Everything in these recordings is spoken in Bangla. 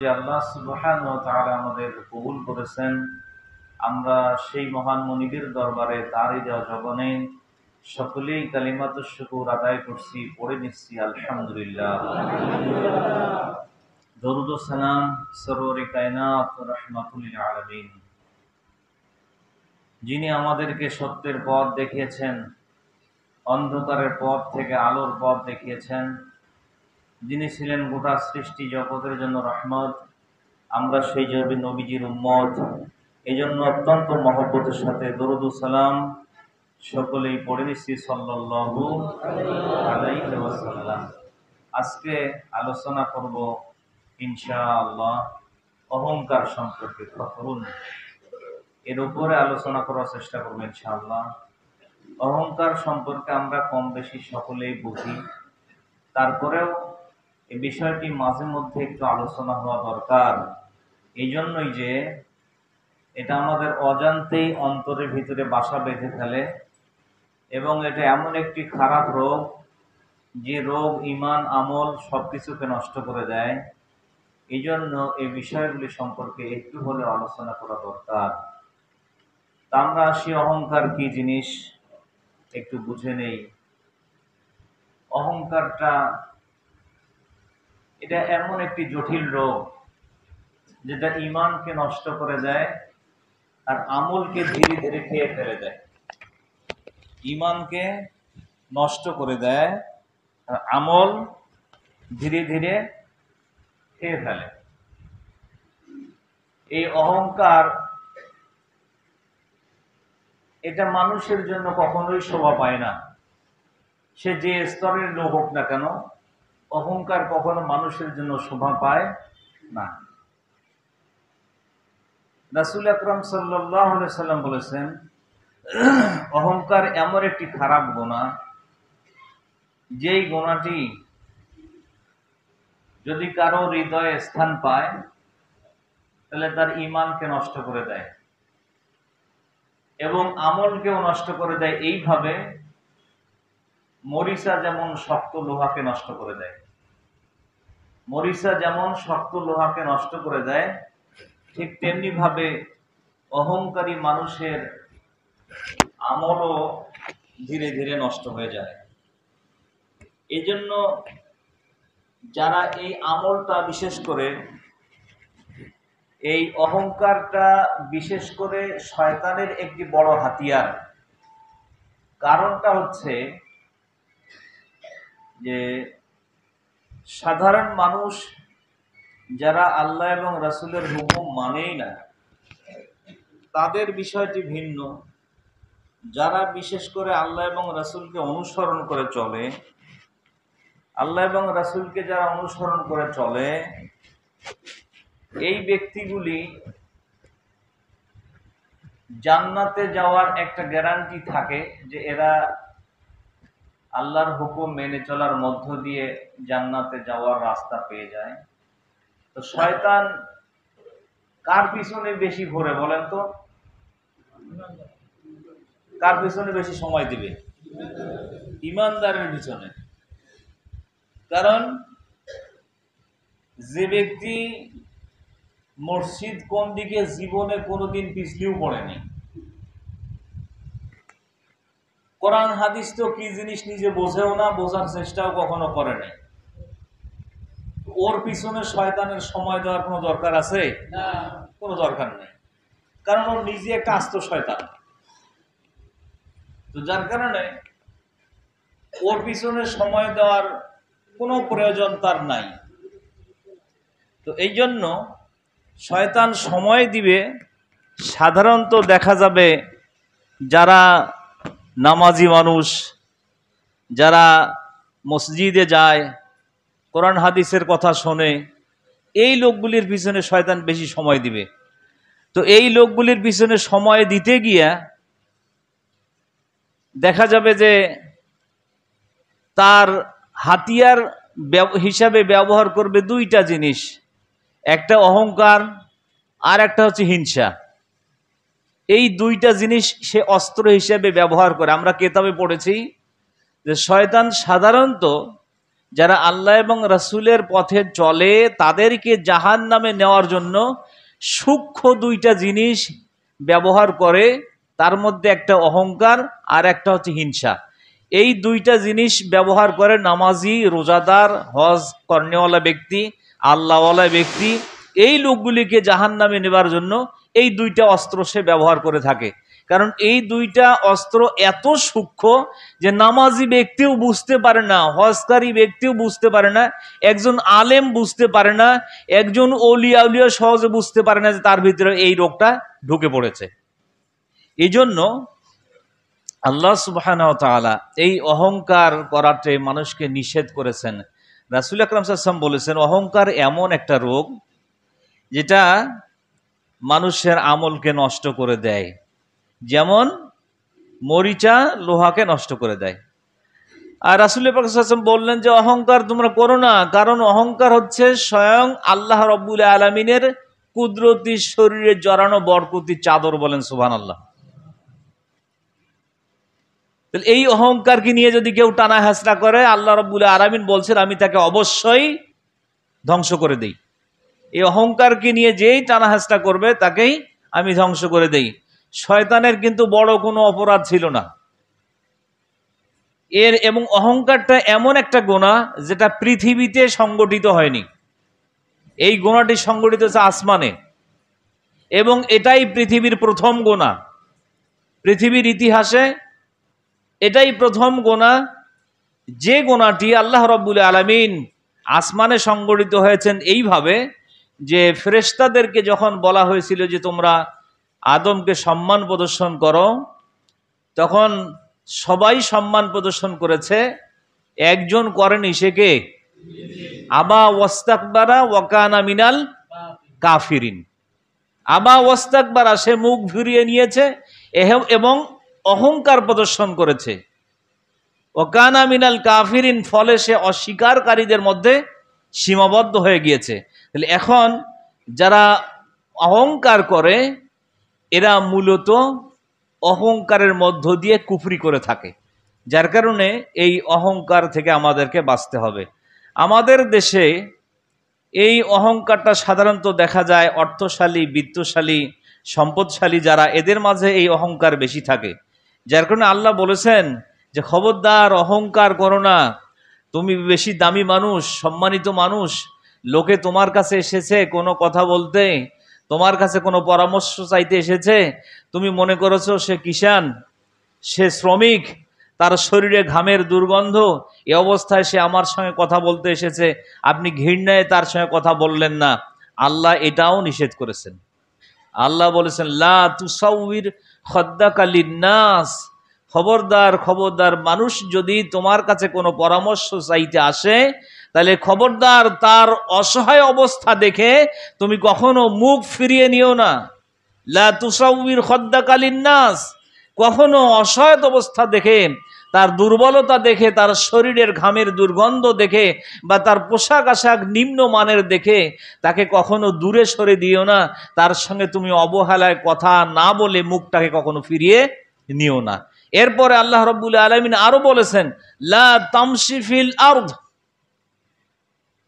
যে আল্লাহ সুবহানাহু ওয়া তাআলা আমাদের কবুল করেছেন, আমরা সেই মহান মুনিবের দরবারে তারই দেওয়া জবানে সকলেই কালিমাতুশ শুকর আদায় করছি, পড়ে নিচ্ছি আলহামদুলিল্লাহ। দরুদ ও সালাম সরওয়ারে কায়নাত রাহমাতুল লিল আলামিন, যিনি আমাদেরকে সত্যের পথ দেখিয়েছেন, অন্ধকারের পথ থেকে আলোর পথ দেখিয়েছেন, যিনি ছিলেন গোটা সৃষ্টি জগতের জন্য রহমত। আমরা সেই যাবে নবীজির উম্মত, এই জন্য অত্যন্ত মহব্বতের সাথে দরুদ ও সালাম সকলেই পড়ে নিচ্ছি সাল্লাল্লাহু আলাইহি ওয়াসাল্লাম। আজকে আলোচনা করব ইনশাআল্লাহ অহংকার সম্পর্কে। তখন এর উপরে আলোচনা করার চেষ্টা করবো ইনশাআল্লাহ। অহংকার সম্পর্কে আমরা কম বেশি সকলেই বুঝি, তারপরেও এই বিষয়টি মাঝে মধ্যে একটু আলোচনা হওয়া দরকার। এই জন্যই যে এটা আমাদের অজান্তেই অন্তরের ভিতরে বাসা বেঁধে ফেলে, এবং এটা এমন একটি খারাপ রোগ, যে রোগ ঈমান আমল সবকিছুকে নষ্ট করে দেয়। এই জন্য এই বিষয়গুলি সম্পর্কে একটু হলে আলোচনা করা দরকার। তা আমরা আসি, অহংকার কি জিনিস একটু বুঝে নেই। অহংকারটা এটা এমন একটি জটিল রোগ, যেটা ঈমানকে নষ্ট করে দেয় আর আমলকে ধীরে ধীরে খেয়ে ফেলে দেয়। ঈমানকে নষ্ট করে দেয় আর আমল ধীরে ধীরে খেয়ে ফেলে। এই অহংকার এটা মানুষের জন্য কখনোই শোভা পায় না। সে যে স্তরের লোক হোক না কেন, অহংকার কখনো মানুষের জন্য শোভা পায় না। রাসূল আকরাম সাল্লাল্লাহু আলাইহি সাল্লাম বলেছেন, অহংকার এমন একটি খারাপ গুনাহ, যেই গুনাহটি যদি কারো হৃদয়ে স্থান পায় তাহলে তার ঈমানকে নষ্ট করে দেয় এবং আমলকেও নষ্ট করে দেয়। এইভাবে মরিচা যেমন শক্ত লোহাকে নষ্ট করে দেয়, মরিচা যেমন শক্ত লোহাকে নষ্ট করে দেয়, ঠিক তেমনি ভাবে অহংকারী মানুষের আমলও ধীরে ধীরে নষ্ট হয়ে যায়। এই জন্য যারা এই আমলটা বিশেষ করে এই অহংকারটা বিশেষ করে শয়তানের একটি বড় হাতিয়ার। কারণটা হচ্ছে যে সাধারণ মানুষ যারা আল্লাহ এবং রাসূলের হুকুম মানেই না, তাদের বিষয়টি ভিন্ন। যারা বিশেষ করে আল্লাহ এবং রাসূলকে অনুসরণ করে চলে, আল্লাহ এবং রাসূলকে যারা অনুসরণ করে চলে, এই ব্যক্তিগুলি জান্নাতে যাওয়ার একটা গ্যারান্টি থাকে যে এরা আল্লাহর হুকুম মেনে চলার মধ্য দিয়ে জান্নাতে যাওয়ার রাস্তা পেয়ে যায়। তো শয়তান কার পিছনে বেশি ঘোরে বলেন তো? কার পিছনে বেশি সময় দিবে? ঈমানদারের পিছনে। কারণ যে ব্যক্তি মসজিদ কোন দিকে জীবনে কোনোদিন পিছলিও পড়েনি, কোরআন হাদিস তো কি জিনিস নিজে বোঝেও না, বোঝার চেষ্টাও কখনো করে নাই, ওর পিছনে শয়তানের সময় দেওয়ার কোনো দরকার আছে? কোনো দরকার নেই, কারণ ওর নিজে একটা আস্ত শয়তান। তো যার কারণে ওর পিছনে সময় দেওয়ার কোনো প্রয়োজন তার নাই। তো এই জন্য শয়তান সময় দিবে সাধারণত দেখা যাবে যারা নামাজি মানুষ, যারা মসজিদে যায়, কোরআন হাদিসের কথা শোনে, এই লোকগুলির পিছনে শয়তান বেশি সময় দিবে। তো এই লোকগুলির পিছনে সময় দিতে গিয়া দেখা যাবে যে তার হাতিয়ার হিসাবে ব্যবহার করবে দুইটা জিনিস, একটা অহংকার আর একটা হচ্ছে হিংসা। এই দুইটা জিনিস সে অস্ত্র হিসেবে ব্যবহার করে। আমরা কিতাবে পড়েছি যে শয়তান সাধারণত যারা আল্লাহ এবং রাসূলের পথে চলে তাদেরকে জাহান্নামে নেওয়ার জন্য সূক্ষ্ম দুইটা জিনিস ব্যবহার করে। তার মধ্যে একটা অহংকার আর একটা হচ্ছে হিংসা। এই দুইটা জিনিস ব্যবহার করে নামাজি, রোজাদার, হজ কর্নেওয়ালা ব্যক্তি, আল্লাহওয়ালা ব্যক্তি, এই লোকগুলিকে জাহান্নামে নেবার জন্য এই দুইটা অস্ত্র সে ব্যবহার করে থাকে। কারণ এই দুইটা অস্ত্র এত সূক্ষ্ম যে নামাজি ব্যক্তিও বুঝতে পারে না, হজকারী ব্যক্তিও বুঝতে পারে না, একজন আলেম বুঝতে পারে না, একজন ওলিয়া উলিয়া সহজে বুঝতে পারে না যে তার ভিতরে এই রোগটা ঢুকে পড়েছে। এই জন্য আল্লাহ সুবহানাহু ওয়া তাআলা এই অহংকার করাতে মানুষকে নিষেধ করেছেন। রাসূল আকরাম সাল্লাল্লাহু আলাইহি ওয়াসাল্লাম বলেছেন, অহংকার এমন একটা রোগ যেটা মানুষের আমলকে নষ্ট করে দেয়, যেমন মরিচা লোহাকে নষ্ট করে দেয়। আর রাসূল পাক সাল্লাল্লাহু আলাইহি ওয়াসাল্লাম বললেন যে অহংকার তোমরা করো না, কারণ অহংকার হচ্ছে স্বয়ং আল্লাহ রাব্বুল আলামিনের কুদরতি শরীরে জড়ানো বরকতি চাদর। বলেন সুবহানাল্লাহ। এই অহংকারকে নিয়ে যদি কেউ টানা হেঁচড়া করে, আল্লাহ রাব্বুল আলামিন বলছেন আমি তাকে অবশ্যই ধ্বংস করে দেই। এই অহংকারকে নিয়ে যেই টানা হেঁচড়া করবে তাকেই আমি ধ্বংস করে দেই। শয়তানের কিন্তু বড় কোনো অপরাধ ছিল না এবং অহংকারটা এমন একটা গুনাহ যেটা পৃথিবীতে সংগঠিত হয়নি। এই গুনাহটি সংগঠিত হচ্ছে আসমানে, এবং এটাই পৃথিবীর প্রথম গুনাহ। পৃথিবীর ইতিহাসে এটাই প্রথম গুনাহ, যে গুনাহটি আল্লাহ রাব্বুল আলামিন আসমানে সংগঠিত হয়েছেন এইভাবে যে ফেরেশতাদেরকে যখন বলা হয়েছিল যে তোমরা আদমকে সম্মান প্রদর্শন করো, তখন সবাই সম্মান প্রদর্শন করেছে, একজন করেনি, সে কে? আবা ওয়াস্তাকবারা ওয়া কানা মিনাল কাফিরিন। আবা ওয়াস্তাকবারা, সে মুখ ঘুরিয়ে নিয়েছে এবং অহংকার প্রদর্শন করেছে। ওয়া কানা মিনাল কাফিরিন, ফলে সে অস্বীকারীদের মধ্যে সীমাবদ্ধ হয়ে গিয়েছে। তাহলে এখন যারা অহংকার করে এরা মূলত অহংকারের মধ্য দিয়ে কুফরি করে থাকে, যার কারণে এই অহংকার থেকে আমাদেরকে বাঁচতে হবে। আমাদের দেশে এই অহংকারটা সাধারণত দেখা যায় অর্থশালী, বিত্তশালী, সম্পদশালী যারা, এদের মাঝে এই অহংকার বেশি থাকে। যার কারণে আল্লাহ বলেছেন যে খবরদার অহংকার করো না, তুমি বেশি দামি মানুষ, সম্মানিত মানুষ, লোকে তোমার কাছে এসেছে কোনো কথা বলতে, তোমার কাছে কোনো পরামর্শ চাইতে এসেছে, তুমি মনে করেছো সে কিষান, সে শ্রমিক, তার শরীরে ঘামের দুর্গন্ধ, এ অবস্থায় সে আমার সঙ্গে কথা বলতে এসেছে, আপনি ঘৃণায় তার সঙ্গে কথা বললেন না। আল্লাহ এটাও নিষেধ করেছেন। আল্লাহ বলেছেন লা তুসাউইর খদ্দাকা লিন্নাস, খবরদার খবরদার, মানুষ যদি তোমার কাছে কোনো পরামর্শ চাইতে আসে তাহলে খবরদার তার অসহায় অবস্থা দেখে তুমি কখনো মুখ ফিরিয়ে নিও না। লা তুসাউইর খদ্দাকা লিন্নাস, কখনো অসহায় অবস্থা দেখে, তার দুর্বলতা দেখে, তার শরীরের ঘামের দুর্গন্ধ দেখে বা তার পোশাক আশাক নিম্ন মানের দেখে তাকে কখনো দূরে সরে দিও না। তার সঙ্গে তুমি অবহেলায় কথা না বলে মুখটাকে কখনো ফিরিয়ে নিও না। এরপরে আল্লাহ রাব্বুল আলামিন আরো বলেছেন লা তামশি ফিল আরদ,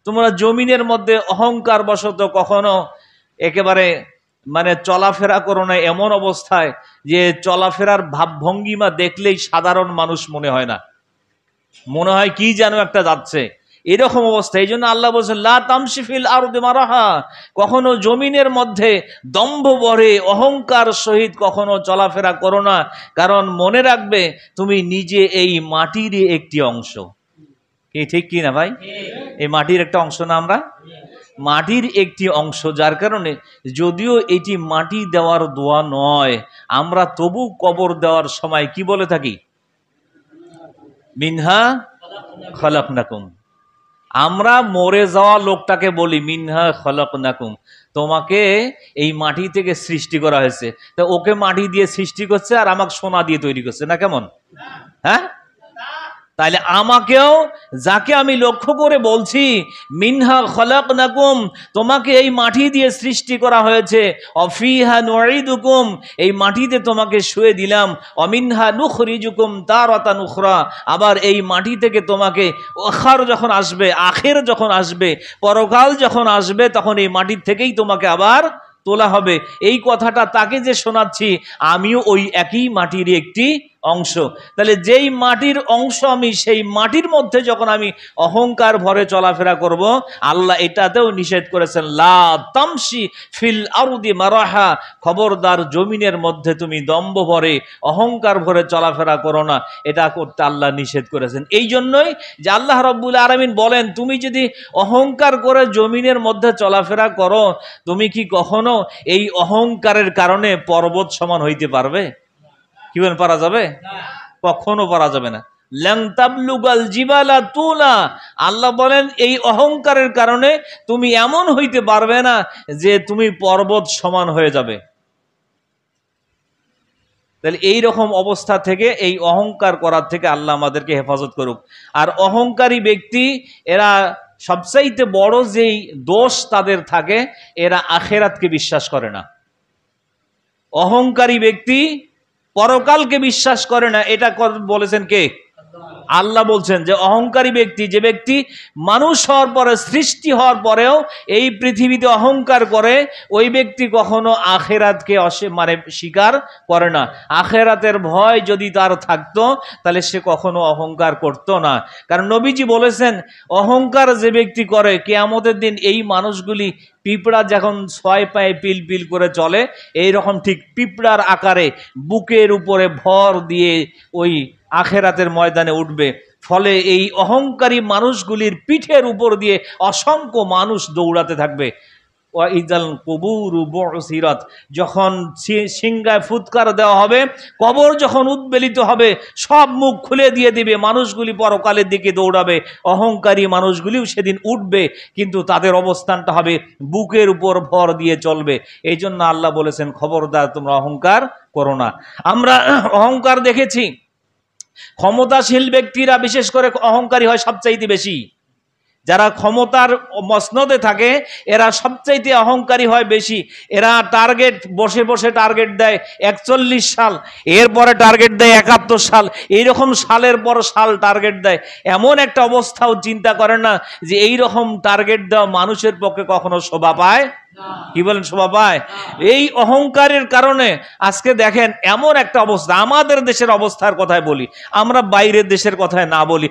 তোমরা জমিনের মধ্যে অহংকার বশত কখনো একেবারে চলাফেরা করো না এমন অবস্থায় যে চলাফেরার ভাবভঙ্গিমা দেখলেই সাধারণ মানুষ মনে হয় না, মনে হয় কি যেন একটা যাচ্ছে, এরকম অবস্থা। এই জন্য আল্লাহ বলছেন লা তামশি ফিল আরদি মারাহা, কখনো জমিনের মধ্যে দম্ভ ভরে অহংকার সহিত কখনো চলাফেরা করো না, কারণ মনে রাখবে তুমি নিজে এই মাটির একটি অংশ। কি ঠিক কি না ভাই? এই মাটির একটা অংশ না আমরা? মাটির একটি অংশ, যার কারণে যদিও এটি মাটি দেওয়ার দোয়া নয়, আমরা তবু কবর দেওয়ার সময় কি বলে থাকি? মিনহা খলাকনাকুম। আমরা মরে যাওয়া লোকটাকে বলি মিনহা খলাকনাকুম, তোমাকে এই মাটি থেকে সৃষ্টি করা হয়েছে। তা ওকে মাটি দিয়ে সৃষ্টি করছে আর আমাকে সোনা দিয়ে তৈরি করছে না, কেমন? হ্যাঁ, তাহলে আমাকেও, যাকে আমি লক্ষ্য করে বলছি মিনহা খলাকনাকুম, তোমাকে এই মাটি দিয়ে সৃষ্টি করা হয়েছে, অফিহা নুঈদুকুম, এই মাটিতে তোমাকে শুয়ে দিলাম, অমিনহা নুখরিজুকুম তারাতান উখরা, আবার এই মাটি থেকে তোমাকে আখার যখন আসবে, আখের যখন আসবে, পরকাল যখন আসবে, তখন এই মাটির থেকেই তোমাকে আবার তোলা হবে। এই কথাটা তাকে যে শোনাচ্ছি, আমিও ওই একই মাটির একটি অংশ। তাহলে যেই মাটির অংশ আমি, সেই মাটির মধ্যে যখন আমি অহংকার ভরে চলাফেরা করব, আল্লাহ এটাতেও নিষেধ করেছেন, লা তামশি ফিল আরদি মারাহা, খবরদার জমিনের মধ্যে তুমি দম্ভ ভরে অহংকার ভরে চলাফেরা করো না, এটা করতে আল্লাহ নিষেধ করেছেন। এই জন্যই যে আল্লাহ রাব্বুল আলামিন বলেন, তুমি যদি অহংকার করে জমিনের মধ্যে চলাফেরা করো, তুমি কি কখনো এই অহংকারের কারণে পর্বত সমান হইতে পারবে? কি বলেন, পারা যাবে? কখনো পারা যাবে না। লান তাবলুগাল জিবালা তুলা, আল্লাহ বলেন এই অহংকারের কারণে তুমি এমন হইতে পারবে না যে তুমি পর্বত সমান হয়ে যাবে। তাহলে এই রকম অবস্থা থেকে, এই অহংকার করার থেকে আল্লাহ আমাদেরকে হেফাজত করুক। আর অহংকারী ব্যক্তি, এরা সবচাইতে বড় যেই দোষ তাদের থাকে, এরা আখেরাতকে বিশ্বাস করে না। অহংকারী ব্যক্তি পরকালকে বিশ্বাস করে না। এটা বলেছেন কে? আল্লাহ বলছেন যে অহংকারী ব্যক্তি, যে ব্যক্তি মানুষ হওয়ার পরে, সৃষ্টি হওয়ার পরেও এই পৃথিবীতে অহংকার করে, ওই ব্যক্তি কখনো আখেরাতকে স্বীকার করে না। আখেরাতের ভয় যদি তার থাকতো, তাহলে সে কখনো অহংকার করতো না। কারণ নবীজি বলেছেন, অহংকার যে ব্যক্তি করে, কিয়ামতের দিন এই মানুষগুলি পিঁপড়া যখন 6 পায়ে পিল পিল করে চলে, এই রকম ঠিক পিঁপড়ার আকারে বুকের উপরে ভর দিয়ে ওই আখেরাতের ময়দানে উঠবে। ফলে এই অহংকারী মানুষগুলির পিঠের উপর দিয়ে অসংখ্য মানুষ দৌড়াতে থাকবে। ওয়াইদাল কুবুরু বুসিরাত, যখন সিংহায় ফুৎকার দেওয়া হবে, কবর যখন উদ্বেলিত হবে, সব মুখ খুলে দিয়ে দিবে, মানুষগুলি পরকালের দিকে দৌড়াবে। অহংকারী মানুষগুলিও সেদিন উঠবে, কিন্তু তাদের অবস্থানটা হবে বুকের উপর ভর দিয়ে চলবে। এই জন্য আল্লাহ বলেছেন, খবরদার তোমরা অহংকার করো না। আমরা অহংকার দেখেছি, ক্ষমতাশীল ব্যক্তিরা বিশেষ করে অহংকারী হয় সবচাইতে বেশি। যারা ক্ষমতার মসনদে থাকে, এরা সবচাইতে অহংকারী হয় বেশি। এরা টার্গেট বসে বসে টার্গেট দেয় 41 সাল, এরপরে টার্গেট দেয় 71 সাল, এইরকম সালের পর সাল টার্গেট দেয়। এমন একটা অবস্থাও চিন্তা করে না যে এই রকম টার্গেট দেওয়া মানুষের পক্ষে কখনো শোভা পায়। কি বলেন, শোভা পায়? এই অহংকারের কারণে আজকে দেখেন এমন একটা অবস্থা, আমাদের দেশের অবস্থার কথাই বলি, আমরা বাইরের দেশের কথায় না বলি।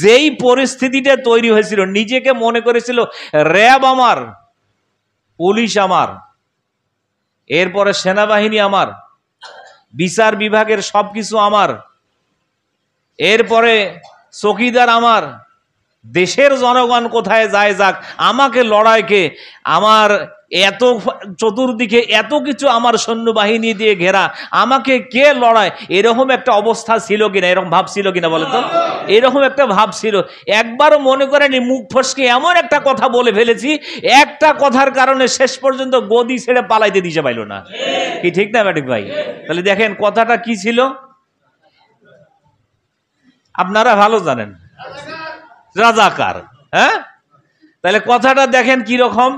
যেই পরিস্থিতিটা তৈরি হয়েছিল, নিজেকে মনে করেছিল র্যাব আমার, পুলিশ আমার, এরপরে সেনাবাহিনী আমার, বিচার বিভাগের সবকিছু আমার, এরপরে চৌকিদার আমার, দেশের জনগণ কোথায় যায় যাক, আমাকে লড়াইকে, আমার এত চতুর্দিকে এত কিছু আমার সৈন্যবাহিনী দিয়ে ঘেরা, আমাকে কে লড়ায়, এরকম একটা অবস্থা ছিল কিনা, এরকম ভাব ছিল কিনা বলে তো? এরকম একটা ভাব ছিল। একবারও মনে করেনি মুখ ফসকে এমন একটা কথা বলে ফেলেছি, একটা কথার কারণে শেষ পর্যন্ত গদি ছেড়ে পালাইতে দিতে পাইল না। কি ঠিক না ব্যাটিক ভাই? তাহলে দেখেন কথাটা কি ছিল, আপনারা ভালো জানেন, রাজাকার। হ্যাঁ, তাহলে কথাটা দেখেন কি রকম।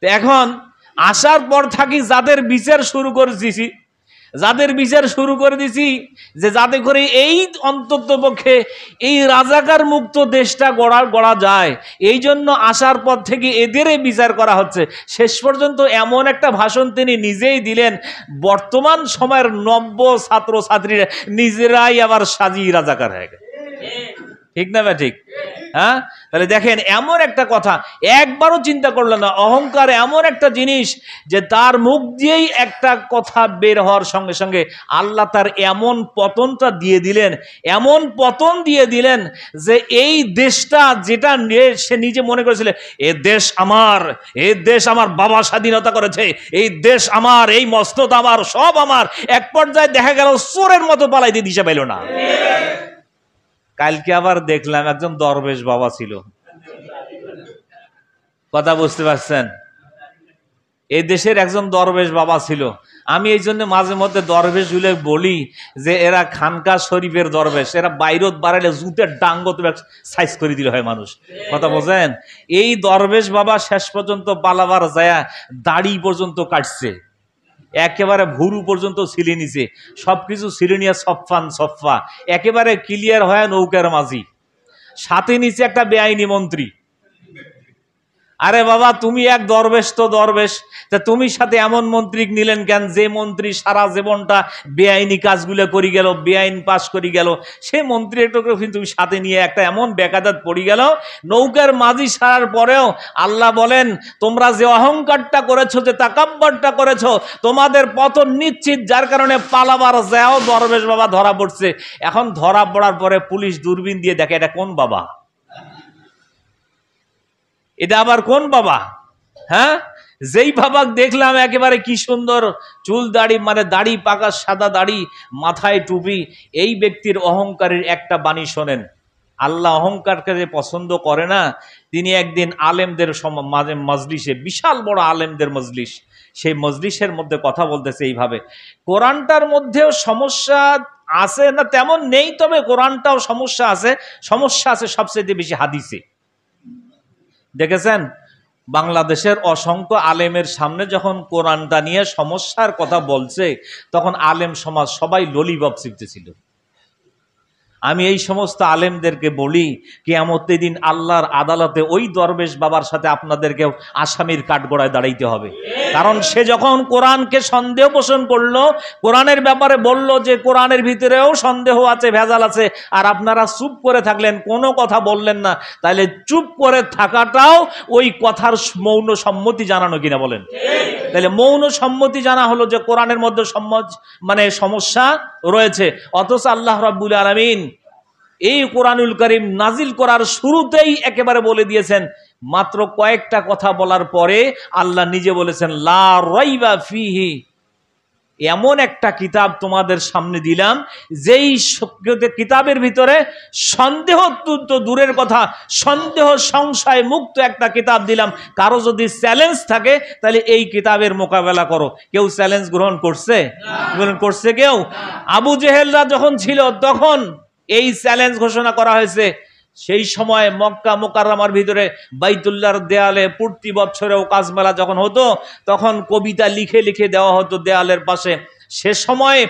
এখন আসার পর থাকি যাদের বিচার শুরু করে দিছি, যে যাতে করে এই অন্তত পক্ষে এই রাজাকার মুক্ত দেশটা গড়া যায়, এই জন্য আসার পর থেকে এদেরই বিচার করা হচ্ছে। শেষ পর্যন্ত এমন একটা ভাষণ তিনি নিজেই দিলেন, বর্তমান সময়ের নব্য ছাত্রছাত্রীরা নিজেরাই আবার সাজিয়ে রাজাকার হয়ে গেছে। ঠিক না? ঠিক। হ্যাঁ, তাহলে দেখেন এমন একটা কথা একবারও চিন্তা করলেন না। অহংকার এমন একটা জিনিস যে তার মুখ দিয়েই একটা কথা বের হওয়ার সঙ্গে সঙ্গে আল্লাহ তার এমন পতনটা দিয়ে দিলেন, এমন পতন দিয়ে দিলেন যে এই দেশটা যেটা সে নিজে মনে করেছিল এ দেশ আমার, এই দেশ আমার বাবা স্বাধীনতা করেছে, এই দেশ আমার, এই মসনদ আমার, সব আমার, এক পর্যায়ে দেখা গেল চোরের মতো পালাইতে দিশা পাইল না। কালকে আবার দেখলাম একজন দরবেশ বাবা ছিল, কথা বুঝতে পারছেন? এই দেশের একজন দরবেশ বাবা ছিল। আমি এই জন্য মাঝে মধ্যে দরবেশগুলো বলি যে এরা খানকা শরীফের দরবেশ, এরা বাইরত বাড়াইলে জুতের ডাঙ্গ তো সাইজ করে দিলে হয় মানুষ। কথা বোঝেন? এই দরবেশ বাবা শেষ পর্যন্ত পালাবার যায় দাড়ি পর্যন্ত কাটছে, একেবারে ভুরু পর্যন্ত ছিলে নিছে, সবকিছু ছিলে নিয়ে সফা একেবারে ক্লিয়ার হয় নৌকার মাঝি, সাথে নিচে একটা বেআইনি মন্ত্রী। আরে বাবা, তুমি এক দরবেশ তো দরবেশ, তা তুমি সাথে এমন মন্ত্রী নিলেন কেন যে মন্ত্রী সারা জীবনটা বেআইনি কাজগুলো করি গেল, বেআইন পাশ করি গেল, সে মন্ত্রী একটু তুমি সাথে নিয়ে একটা এমন বেকাদাত পড়ি গেল নৌকার মাঝি সারার পরেও। আল্লাহ বলেন তোমরা যে অহংকারটা করেছো, যে তাকাব্বরটা করেছো, তোমাদের পতন নিশ্চিত, যার কারণে পালাবার যাও দরবেশ বাবা ধরা পড়ছে। এখন ধরা পড়ার পরে পুলিশ দূরবীন দিয়ে দেখে এটা কোন বাবা, এটা আবার কোন বাবা? হ্যাঁ, যেই বাবা দেখলাম একেবারে কি সুন্দর চুল দাড়ি, মানে দাড়ি পাকা সাদা দাড়ি, মাথায় টুপি, এই ব্যক্তির অহংকারের একটা বাণী শোনেন। আল্লাহ অহংকারকে যে পছন্দ করে না, তিনি একদিন আলেমদের মাঝে মজলিসে, বিশাল বড় আলেমদের মজলিস, সেই মজলিসের মধ্যে কথা বলতেছে এইভাবে, কোরআনটার মধ্যেও সমস্যা আছে না তেমন নেই, তবে কোরআনটাও সমস্যা আছে, সমস্যা আছে সবচেয়ে বেশি হাদিসে। দেখেছেন বাংলাদেশের অসংখ্য আলেমের সামনে যখন কোরআনটা নিয়ে সমস্যার কথা বলছে, তখন আলেম সমাজ সবাই ললিপপ চিপতেছিল। আমি এই সমস্ত আলেমদেরকে বলি, কিয়ামতের দিন আল্লাহর আদালতে ওই দরবেশ বাবার সাথে আপনাদেরকেও আসামির কাঠগড়ায় দাঁড়াইতে হবে। কারণ সে যখন কোরআনকে সন্দেহ পোষণ করলো, কোরআনের ব্যাপারে বলল যে কোরআনের ভিতরেও সন্দেহ আছে, ভেজাল আছে, আর আপনারা চুপ করে থাকলেন, কোনো কথা বললেন না, তাহলে চুপ করে থাকাটাও ওই কথার মৌন সম্মতি জানানো কিনা বলেন? তাহলে মৌন সম্মতি জানা হলো যে কোরআনের মধ্যে সমস্যা রয়েছে। অথচ আল্লাহ রাব্বুল আলামিন এই কোরআনুল কারীম নাজিল করার শুরুতেই একেবারে বলে দিয়েছেন, মাত্র কয়েকটা কথা বলার পরে আল্লাহ নিজে বলেছেন লা রাইবা ফিহি, এমন একটা কিতাব তোমাদের সামনে দিলাম যেই কিতাবের ভিতরে সন্দেহ তো দূরের কথা, সন্দেহ সংশয় মুক্ত একটা কিতাব দিলাম। কারো যদি চ্যালেঞ্জ থাকে তাহলে এই কিতাবের মোকাবেলা করো। কেউ চ্যালেঞ্জ গ্রহণ করছে? করছে কেউ? আবু জেহেলরা যখন ছিল তখন এই চ্যালেঞ্জ ঘোষণা করা হয়েছে। সেই সময় মক্কা মুকাররমার ভিতরে বাইতুল্লাহর দেয়ালে প্রতি বছরেও কাজ মেলা যখন হতো, তখন কবিতা লিখে লিখে দেওয়া হতো দেয়ালের পাশে। সে সময়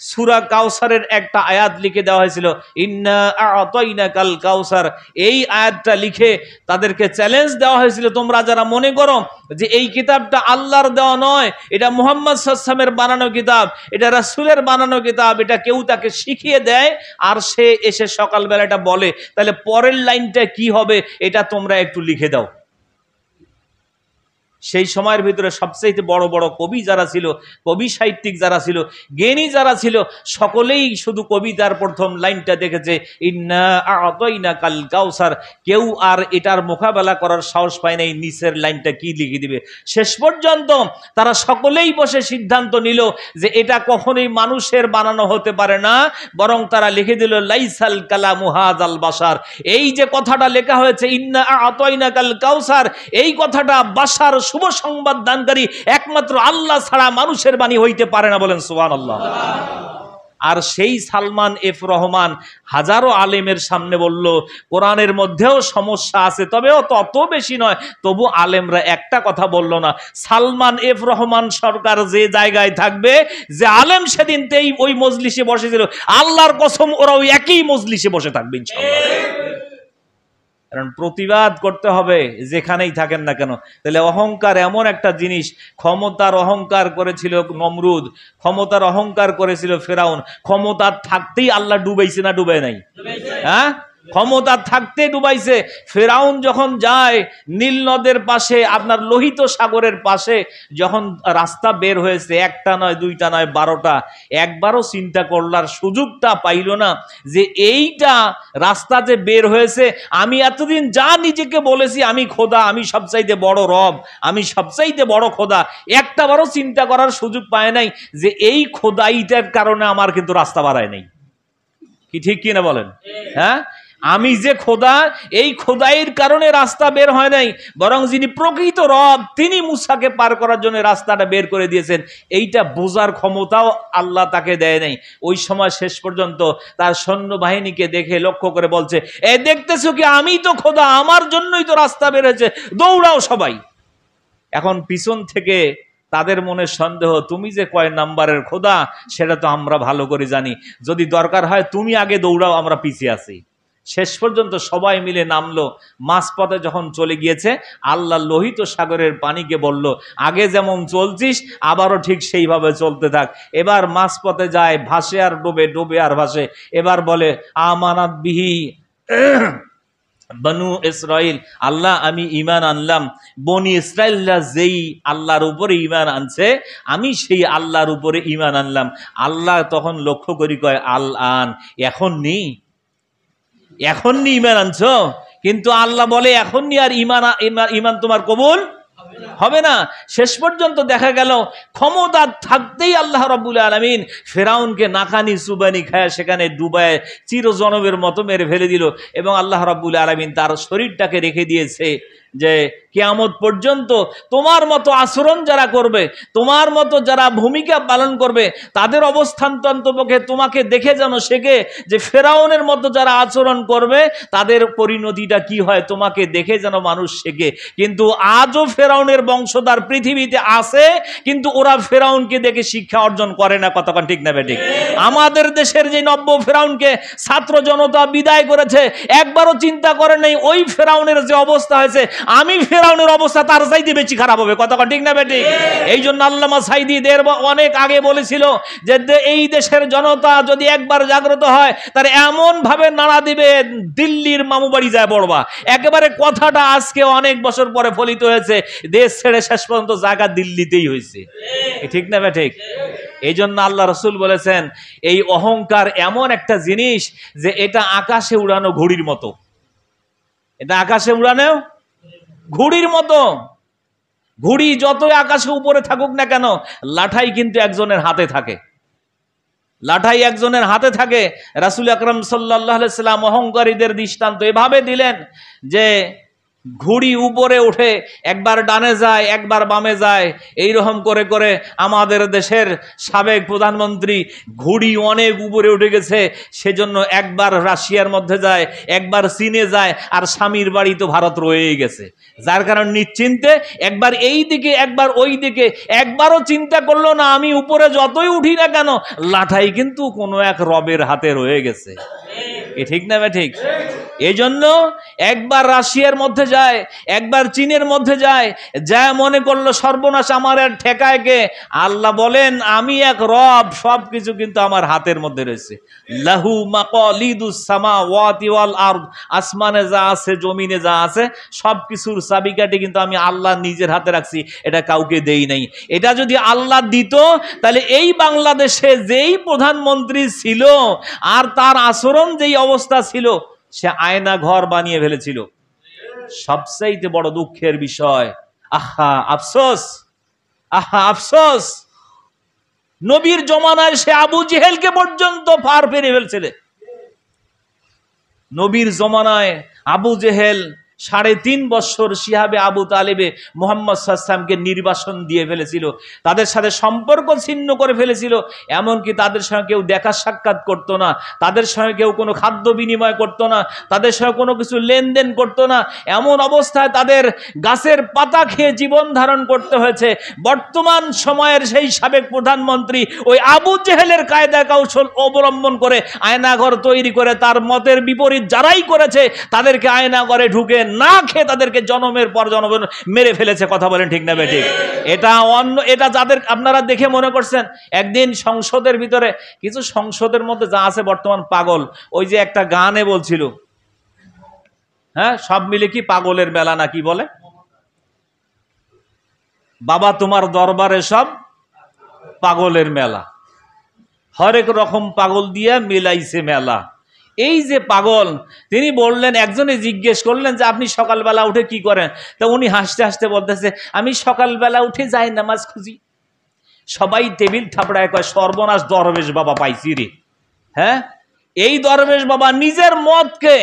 সূরা কাউসারের একটা আয়াত লিখে দেওয়া হয়েছিল, ইন্না আ'তাইনাকাল কাউসার। এই আয়াতটা লিখে তাদেরকে চ্যালেঞ্জ দেওয়া হয়েছিল, তোমরা যারা মনে করো যে এই কিতাবটা আল্লাহর দেওয়া নয়, এটা মুহাম্মদ সাল্লাল্লাহু আলাইহি ওয়াসাল্লামের বানানো কিতাব, এটা রাসূলের বানানো কিতাব, এটা কেউ তাকে শিখিয়ে দেয় আর সে এসে সকালবেলা এটা বলে, তাহলে পরের লাইনটা কি হবে এটা তোমরা একটু লিখে দাও। সেই সময়ের ভিতরে সবচেয়ে বড় বড় কবি যারা ছিল, কবি সাহিত্যিক যারা ছিল, জ্ঞানী যারা ছিল, সকলেই শুধু কবিতার প্রথম লাইনটা দেখেছে ইন্না আ'তাইনাকাল কাউসার। কেউ আর এটার মোকাবেলা করার সাহস পায় নাই নিচের লাইনটা কি লিখে দিবে। শেষ পর্যন্ত তারা সকলেই বসে সিদ্ধান্ত নিল যে এটা কখনোই মানুষের বানানো হতে পারে না, বরং তারা লিখে দিল লাইসাল কালামু হাযাল বাশার। এই যে কথাটা লেখা হয়েছে ইন্না আ'তাইনাকাল কাউসার, এই কথাটা বাশার শুভ সংবাদ দানকারী একমাত্র আল্লাহ ছাড়া মানুষের বাণী হইতে পারে না, বলেন সুবহানাল্লাহ। আর সেই সালমান এফ রহমান হাজারো আলেমের সামনে বলল কোরআনের মধ্যেও সমস্যা আছে, তবে তত বেশি নয়। তবু আলেমরা একটা কথা বলল না। সালমান এফ রহমান সরকার যে জায়গায় থাকবে, যে আলেম সেদিন ওই মজলিসে বসেছিল, আল্লাহর কসম ওরা ওই একই মজলিসে বসে থাকবে ইনশাআল্লাহ। কারণ প্রতিবাদ করতে হবে যেখানেই থাকেন না কেন। তাহলে অহংকার এমন একটা জিনিস, ক্ষমতার অহংকার করেছিল নমরুদ, ক্ষমতার অহংকার করেছিল ফেরাউন। ক্ষমতা থাকতেই আল্লাহ ডুবাইছে না ডুবাই নাই? হ্যাঁ, ক্ষমতা থাকতে ডুবাইছে। ফেরাউন যখন যায় নীল নদের পাশে, আপনার লোহিত সাগরের পাশে যখন রাস্তা বের হয়েছে, একটা নয়, দুইটা নয়, 12টা, একবারও চিন্তা করলার সুযোগটা পাইল না যে এইটা রাস্তা যে বের হয়েছে, আমি এতদিন যা নিজেকে বলেছি আমি খোদা, আমি সবচাইতে বড় রব, আমি সবচাইতে বড় খোদা, একটাবারও চিন্তা করার সুযোগ পায় নাই যে এই খোদাইটার কারণে আমার কিন্তু রাস্তা বাড়ায় নাই। কি ঠিক কিনা বলেন? হ্যাঁ, আমি যে খোদা, এই খোদাইয়ের কারণে রাস্তা বের হয় নাই, বরং যিনি প্রকৃত রব তিনি মুসাকে পার করার জন্য রাস্তাটা বের করে দিয়েছেন। এইটা বোঝার ক্ষমতাও আল্লাহ তাকে দেয় নাই। ওই সময় শেষ পর্যন্ত তার সৈন্যবাহিনীকে দেখে লক্ষ্য করে বলছে, এ দেখতেছো কি, আমি তো খোদা, আমার জন্যই তো রাস্তা বের হয়েছে, দৌড়াও সবাই। এখন পিছন থেকে তাদের মনে সন্দেহ, তুমি যে কয় নাম্বারের খোদা সেটা তো আমরা ভালো করে জানি, যদি দরকার হয় তুমি আগে দৌড়াও, আমরা পিছিয়ে আছি। শেষ পর্যন্ত সবাই মিলে নামলো। মাঝপথে যখন চলে গিয়েছে, আল্লাহ লোহিত সাগরের পানিকে বলল, আগে যেমন চলছিস আবারও ঠিক সেইভাবে চলতে থাক। এবার মাঝপথে যায়, ভাসে আর ডোবে, ডোবে আর ভাসে। এবার বলে, আমানাত বিহি বনু ইসরাইল, আল্লাহ আমি ঈমান আনলাম। বনি ইসরাইলরা যেই আল্লাহর উপরে ঈমান আনছে, আমি সেই আল্লাহর উপরে ঈমান আনলাম। আল্লাহ তখন লক্ষ্য করি কয়, আল আন, এখন নি, এখন নি ঈমান আনছো? কিন্তু আল্লাহ বলে এখন নি আর ঈমান তোমার কবুল হবে না। শেষ পর্যন্ত দেখা গেল ক্ষমতা থাকতেই আল্লাহ রাব্বুল আলামিন ফেরাউনকে নাকানি চুবানি খায় সেখানে ডুবায় চিরজনমের মতো মেরে ফেলে দিল। এবং আল্লাহ রাব্বুল আলামিন তার শরীরটাকে রেখে দিয়েছে যে কিয়ামত পর্যন্ত তোমার মতো আচরণ যারা করবে, তোমার মতো যারা ভূমিকা পালন করবে, তাদের অবস্থান তন্তপক্ষে তোমাকে দেখে যেন শেখে যে ফেরাউনের মতো যারা আচরণ করবে তাদের পরিণতিটা কি হয়, তোমাকে দেখে যেন মানুষ শেখে। কিন্তু আজও ফেরাউনের বংশধর পৃথিবীতে আছে, কিন্তু ওরা ফেরাউনকে দেখে শিক্ষা অর্জন করে না। কতক্ষণ ঠিক না বেঠিক? আমাদের দেশের যে নব্য ফেরাউনকে ছাত্র জনতা বিদায় করেছে, একবারও চিন্তা করে নেই ওই ফেরাউনের যে অবস্থা হয়েছে, আমি ফেরাউনের অবস্থা তার চাইতে বেশি খারাপ হবে। কতক্ষণ ঠিক না বেঠিক? এই জন্য আল্লামা সাঈদী অনেক আগে বলেছিল যে এই দেশের জনতা যদি একবার জাগ্রত হয়, তার এমন ভাবে নাড়া দিবে দিল্লির মামু বাড়ি যায় পড়বা। একেবারে কথাটা আজকে অনেক বছর পরে ফলিত হয়েছে, দেশ ছেড়ে শেষ পর্যন্ত জায়গা দিল্লিতেই হয়েছে। ঠিক না বেঠিক? এই জন্য আল্লাহ রসুল বলেছেন, এই অহংকার এমন একটা জিনিস যে এটা আকাশে উড়ানো ঘুড়ির মতো। এটা আকাশে উড়ানো ঘুড়ির মতো। ঘুড়ি যতই আকাশে উপরে থাকুক না কেন, লাঠাই কিন্তু একজনের হাতে থাকে। লাঠাই একজনের হাতে থাকে। রাসূল আকরাম সাল্লাল্লাহু আলাইহি সাল্লাম অহংকারীদের দৃষ্টান্ত এভাবে দিলেন যে ঘুড়ি উপরে উঠে একবার ডানে যায়, একবার বামে যায়, এইরকম করে করে আমাদের দেশের সাবেক প্রধানমন্ত্রী ঘুড়ি অনেক উপরে উঠে গেছে, সেজন্য একবার রাশিয়ার মধ্যে যায়, একবার চীনে যায়, আর স্বামীর বাড়ি তো ভারত রয়েই গেছে। যার কারণ নিশ্চিন্তে একবার এই দিকে একবার ওই দিকে, একবারও চিন্তা করলো না আমি উপরে যতই উঠি না কেন লাঠাই কিন্তু কোনো এক রবের হাতে রয়ে গেছে। এ ঠিক না ঠিক? এই জন্য একবার রাশিয়ার মধ্যে যায়, একবার চীনের মধ্যে যায়, যা মনে করলো সর্বনাশ আমার আর ঠেকায় কে? আল্লাহ বলেন আমি এক রব, সবকিছু কিন্তু আমার হাতের মধ্যে রয়েছে। লাহু মাকালিদুস সামাওয়াতি ওয়াল আরদ, আসমানে যা আছে জমিনে যা আছে সবকিছুর চাবিকাঠি কিন্তু আমি আল্লাহ নিজের হাতে রাখছি, এটা কাউকে দেই নাই। এটা যদি আল্লাহ দিত তাহলে এই বাংলাদেশে যেই প্রধানমন্ত্রী ছিল আর তার আচরণ যেই অবস্থা ছিল, সে আয়না ঘর বানিয়ে ফেলেছিল। সবচাইতে বড় দুঃখের বিষয়, আহা আফসোস, আহা আফসোস, নবীর জমানায় সে আবু জেহেলকে পর্যন্ত পার পেরে ফেলছিল। নবীর জমানায় আবু জেহেল 3.5 বছর শিহাবে আবু তালেবে মুহাম্মদ সাল্লাল্লাহু আলাইহি ওয়াসাল্লামকে নির্বাসন দিয়ে ফেলেছিল, তাদের সাথে সম্পর্ক ছিন্ন করে ফেলেছিল। এমনকি তাদের সঙ্গে কেউ দেখা সাক্ষাৎ করতো না, তাদের সঙ্গে কেউ কোনো খাদ্য বিনিময় করতো না, তাদের সঙ্গে কোনো কিছু লেনদেন করতো না। এমন অবস্থায় তাদের গাছের পাতা খেয়ে জীবন ধারণ করতে হয়েছে। বর্তমান সময়ের সেই সাবেক প্রধানমন্ত্রী ওই আবু জেহেলের কায়দা কৌশল অবলম্বন করে আয়নাঘর তৈরি করে তার মতের বিপরীত যারাই করেছে তাদেরকে আয়নাঘরে ঢুকে না খেয়ে তাদেরকে জনমের পর জনম মেরে ফেলেছে। কথা বলেন ঠিক না বেঠিক? এটা যাদের আপনারা দেখে মনে করছেন, একদিন সংসদের ভিতরে কিছু সংসদের মধ্যে যা আছে বর্তমান পাগল, ওই যে একটা গানে বলছিল, হ্যাঁ সব মিলে কি পাগলের মেলা না কি বলে, বাবা তোমার দরবারে সব পাগলের মেলা, হরেক রকম পাগল দিয়া মিলাইছে মেলা। এই যে পাগল, তিনি বললেন, একজনে জিজ্ঞেস করলেন যে আপনি সকালবেলা উঠে কি করেন? তা উনি হাসতে হাসতে বলতেছে, আমি সকালবেলা উঠে যাই নামাজ খুঁজি। সবাই টেবিল থাপড়ায় কয়, সর্বনাশ, দরবেশ বাবা পাইছি রে। হ্যাঁ, এই দরবেশ বাবা নিজের মতকে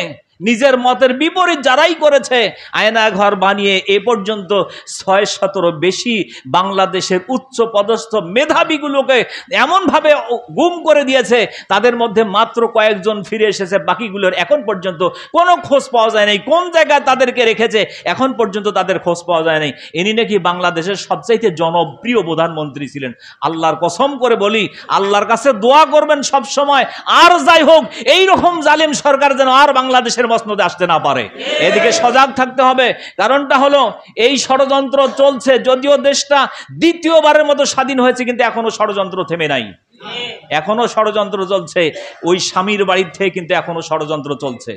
নিজের মতের বিপরীত যারাই করেছে, আয়না ঘর বানিয়ে এ পর্যন্ত ৬০-১৭ বেশি বাংলাদেশের উচ্চ পদস্থ মেধাবীগুলোকে এমনভাবে গুম করে দিয়েছে, তাদের মধ্যে মাত্র কয়েকজন ফিরে এসেছে, বাকিগুলোর এখন পর্যন্ত কোনো খোঁজ পাওয়া যায় নাই। কোন জায়গায় তাদেরকে রেখেছে এখন পর্যন্ত তাদের খোঁজ পাওয়া যায় নাই। ইনি নাকি বাংলাদেশের সবচাইতে জনপ্রিয় প্রধানমন্ত্রী ছিলেন। আল্লাহর কসম করে বলি, আল্লাহর কাছে দোয়া করবেন সব সময়, আর যাই হোক এই রকম জালিম সরকার যেন আর বাংলাদেশের মসনদে আসতে না পারে। এদিকে সজাগ থাকতে হবে। কারণটা হলো এই ষড়যন্ত্র চলছে, যদিও দেশটা দ্বিতীয়বারের মতো স্বাধীন হয়েছে, কিন্তু এখনো ষড়যন্ত্র থেমে নাই, এখনো ষড়যন্ত্র চলছে। ওই স্বামীর বাড়ির থেকে কিন্তু এখনো ষড়যন্ত্র চলছে।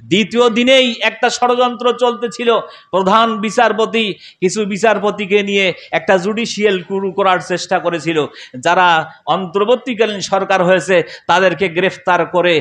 দ্বিতীয় দিনেই একটা ষড়যন্ত্র চলতেছিল। প্রধান বিচারপতি কিছু বিচারপতিকে নিয়ে একটা জুডিশিয়াল ক্যু করার চেষ্টা করেছিল। যারা অন্তর্বর্তীকালীন সরকার হয়েছে তাদেরকে গ্রেফতার করে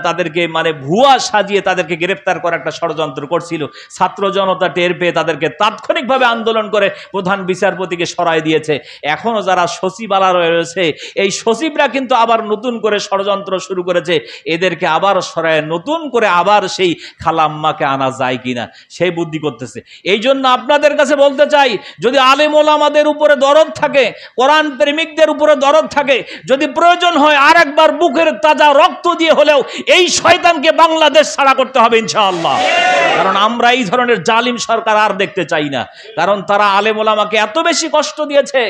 তাদেরকে ভুয়া সাজিয়ে তাদেরকে গ্রেফতার করার একটা ষড়যন্ত্র করছিল। ছাত্র জনতা টের পেয়ে তাদেরকে তাৎক্ষণিকভাবে আন্দোলন করে প্রধান বিচারপতিকে সরাই দিয়েছে। এখনো যারা সচিবালয়ে রয়েছে, এই সচিবরা কিন্তু আবার নতুন করে ষড়যন্ত্র শুরু করেছে। এদেরকে আবার সরায় নতুন করে আবার সেই খালাম্মাকে আনা যায় কিনা সেই বুদ্ধি করতেছে। এই জন্য আপনাদের কাছে বলতে চাই, যদি আলেম ওলামাদের উপরে দরদ থাকে, কোরআন প্রেমিকদের উপরে দরদ থাকে, যদি প্রয়োজন হয় আর একবার বুকের তাজা রক্ত দিয়ে হলেও এই শয়তানকে বাংলাদেশ ছাড়া করতে হবে ইনশাআল্লাহ। কারণ আমরা এই ধরনের জালিম সরকার আর দেখতে চাই না। কারণ তারা আলেম ওলামাকে এত বেশি কষ্ট দিয়েছে,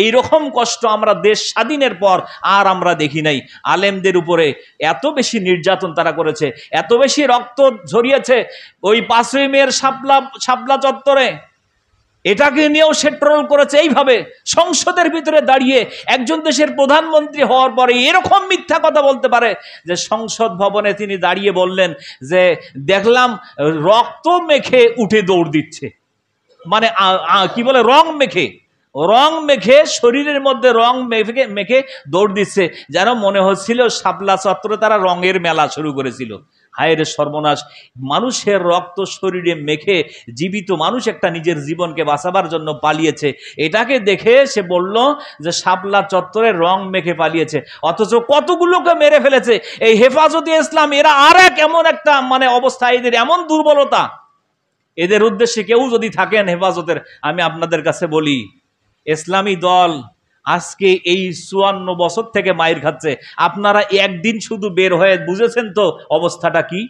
এই রকম কষ্ট আমরা দেশ স্বাধীনের পর আর আমরা দেখি নাই। আলেমদের উপরে এত বেশি নির্যাতন তারা করেছে, এত বেশি রক্ত ঝরিয়েছে। ওই 5ই মের শাপলা চত্বরে এটাকে নিয়েও সে ট্রোল করেছে এইভাবে। সংসদের ভিতরে দাঁড়িয়ে একজন দেশের প্রধানমন্ত্রী হওয়ার পরে এরকম মিথ্যা কথা বলতে পারে যে সংসদ ভবনে তিনি দাঁড়িয়ে বললেন যে দেখলাম রক্ত মেখে উঠে দৌড় দিচ্ছে, কি বলে রং মেখে শরীরের মধ্যে রং মেখে দৌড় দিচ্ছে, যেন মনে হচ্ছিল শাপলা চত্বরে তারা রঙের মেলা শুরু করেছিল। হায় রে সর্বনাশ! মানুষের রক্ত শরীরে মেখে জীবিত মানুষ একটা নিজের জীবনকে বাঁচাবার জন্য পালিয়েছে, এটাকে দেখে সে বলল যে শাপলা চত্বরে রং মেখে পালিয়েছে। অথচ কতগুলোকে মেরে ফেলেছে এই হেফাজতে ইসলাম। এরা আর এমন একটা অবস্থা, এদের এমন দুর্বলতা। এদের উদ্দেশ্যে কেউ যদি থাকেন হেফাজতের, আমি আপনাদের কাছে বলি, ইসলামী দল আজকে এই 54 বছর থেকে মাইর খাচ্ছে। আপনারা একদিন শুধু বের হয়ে বুঝেছেন তো অবস্থাটা কি?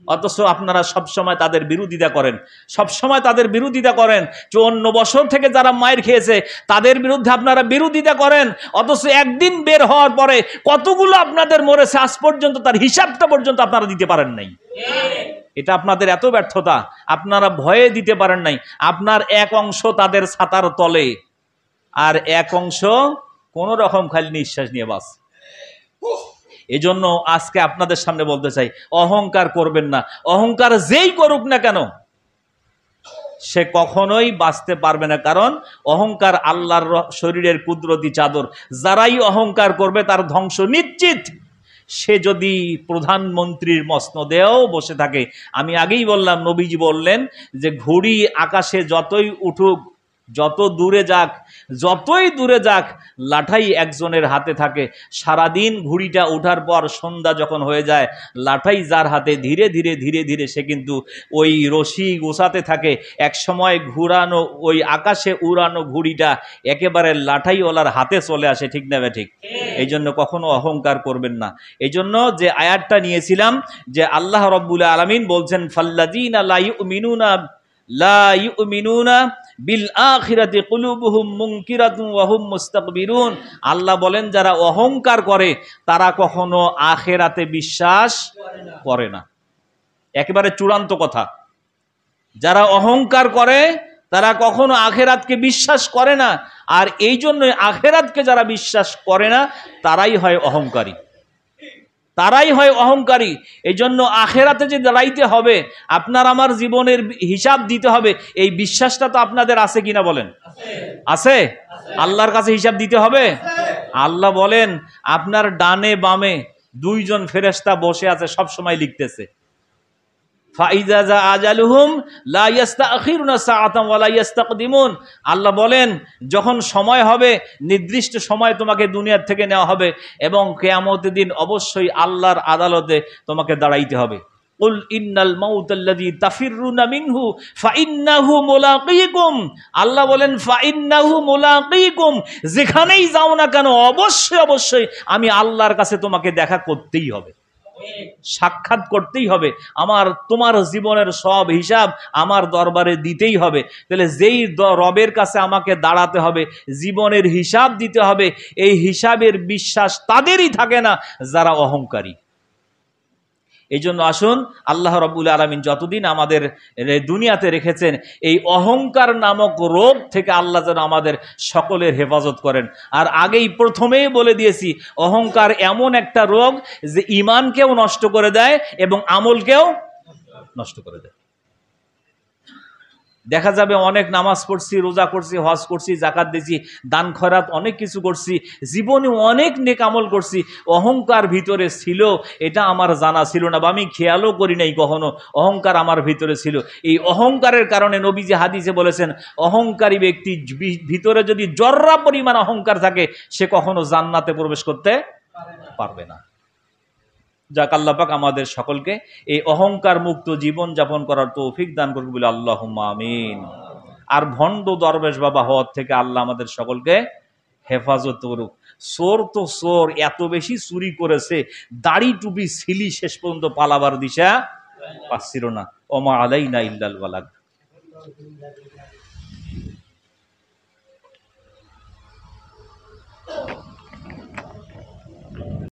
অথচ আপনারা সবসময় তাদের বিরোধিতা করেন, 54 বছর থেকে যারা মাইর খেয়েছে তাদের বিরুদ্ধে আপনারা বিরোধিতা করেন। অথচ একদিন বের হওয়ার পরে কতগুলো আপনাদের মরেছে আজ পর্যন্ত তার হিসাবটা পর্যন্ত আপনারা দিতে পারেন নাই। এটা আপনাদের এত ব্যর্থতা, আপনারা ভয়ে দিতে পারেন নাই। আপনার এক অংশ তাদের ছাতার তলে, আর এক অংশ কোন রকম খালি নিঃশ্বাস নিয়ে বাস। এজন্য আজকে আপনাদের সামনে বলতে চাই, অহংকার করবেন না। অহংকার যেই করুক না কেন সে কখনোই বাঁচতে পারবে না। কারণ অহংকার আল্লাহর শরীরের কুদরতি চাদর। যারাই অহংকার করবে তার ধ্বংস নিশ্চিত। সে যদি প্রধানমন্ত্রীর মসনদেও বসে থাকে, আমি আগেই বললাম, নবীজি বললেন যে ঘুড়ি আকাশে যতই উঠুক, যতই দূরে যাক লাঠাই একজনের হাতে থাকে। সারাদিন ঘুড়িটা ওঠার পর সন্ধ্যা যখন হয়ে যায়, লাঠাই যার হাতে, ধীরে ধীরে ধীরে ধীরে সে কিন্তু ওই রশি গোছাতে থাকে। এক সময় ঘুরানো ওই আকাশে উড়ানো ঘুড়িটা একেবারে লাঠাইওয়ালার হাতে চলে আসে, ঠিক না ঠিক? এই জন্য কখনো অহংকার করবেন না। এই জন্য যে আয়াতটা নিয়েছিলাম, যে আল্লাহ রাব্বুল আলামিন বলছেন ফাল্লাযীনা লা ইউমিনুনা বিল আখিরাতি কুলুবুহুম মুনকিরাতুন ওয়া হুম মুস্তাকবিরুন। আল্লাহ বলেন যারা অহংকার করে তারা কখনো আখিরাতে বিশ্বাস করে না। একেবারে চূড়ান্ত কথা। যারা অহংকার করে তারা কখনো আখিরাতকে বিশ্বাস করে না। আর এই জন্য আখিরাতকে যারা বিশ্বাস করে না তারাই হয় অহংকারী, এই জন্য আখেরাতে যে দাঁড়াইতে হবে, আপনার আমার জীবনের হিসাব দিতে হবে, এই বিশ্বাসটা তো আপনাদের আছে কিনা বলেন? আছে। আল্লাহর কাছে হিসাব দিতে হবে। আল্লাহ বলেন আপনার ডানে বামে 2 জন ফেরেশতা বসে আছে, সব সময় লিখতেছে। ফাইজা যা আজালুহুম লা ইস্তাখিরুনা সাআতান ওয়া লা ইস্তাকদিমুন। আল্লাহ বলেন যখন সময় হবে, নির্দিষ্ট সময় তোমাকে দুনিয়ার থেকে নেওয়া হবে এবং কিয়ামতের দিন অবশ্যই আল্লাহর আদালতে তোমাকে দাঁড়াইতে হবে। কুল ইন্নাল মাউতাল্লাযী তাফিররুনা মিনহু ফাইন্নাহু মুলাকীকুম, আল্লাহ বলেন ফাইন্নাহু মুলাকীকুম, যেখানেই যাও না কেন অবশ্যই অবশ্যই আমি আল্লাহর কাছে তোমাকে দেখা করতেই হবে, সাক্ষাৎ করতেই হবে, তোমার জীবনের সব হিসাব আমার দরবারে দিতেই হবে। তাহলে যেই রবের কাছে আমাকে দাঁড়াতে হবে, জীবনের হিসাব দিতে হবে, এই হিসাবের বিশ্বাস তাদেরই থাকে না যারা অহংকারী। এই জন্য আসুন, আল্লাহ রাব্বুল আলামিন যতদিন আমাদের দুনিয়াতে রেখেছেন, এই অহংকার নামক রোগ থেকে আল্লাহ যেন আমাদের সকলের হেফাজত করেন। আর আগেই প্রথমেই বলে দিয়েছি, অহংকার এমন একটা রোগ যে ঈমানকেও নষ্ট করে দেয় এবং আমলকেও নষ্ট করে দেয়। দেখা যাবে অনেক নামাজ পড়ছি, রোজা করছি, হজ করছি, জাকাত দিয়েছি, দান খয়রাত অনেক কিছু করছি, জীবনে অনেক নেক আমল করছি, অহংকার ভিতরে ছিল, এটা আমার জানা ছিল না বা আমি খেয়ালও করি নাই কখনো অহংকার আমার ভিতরে ছিল। এই অহংকারের কারণে নবীজি হাদিসে বলেছেন, অহংকারী ব্যক্তি ভিতরে যদি জর্রা পরিমাণ অহংকার থাকে, সে কখনো জান্নাতে প্রবেশ করতে পারবে না। যাক, আল্লাহ পাক আমাদের সকলকে এই অহংকার মুক্ত জীবন যাপন করার তৌফিক দান করুন বলে আল্লাহুম্মা আমিন। আর ভণ্ড দরবেশ বাবা হওয়ার থেকে আল্লাহ আমাদের সকলকে হেফাজত করুক। চোর তো চোর, এত বেশি চুরি করেছে, দাড়ি টুপি ছিলি, শেষ পর্যন্ত পালাবার দিশা পাচ্ছিল না। ওমা আলাইনা ইল্লাল বালাগ।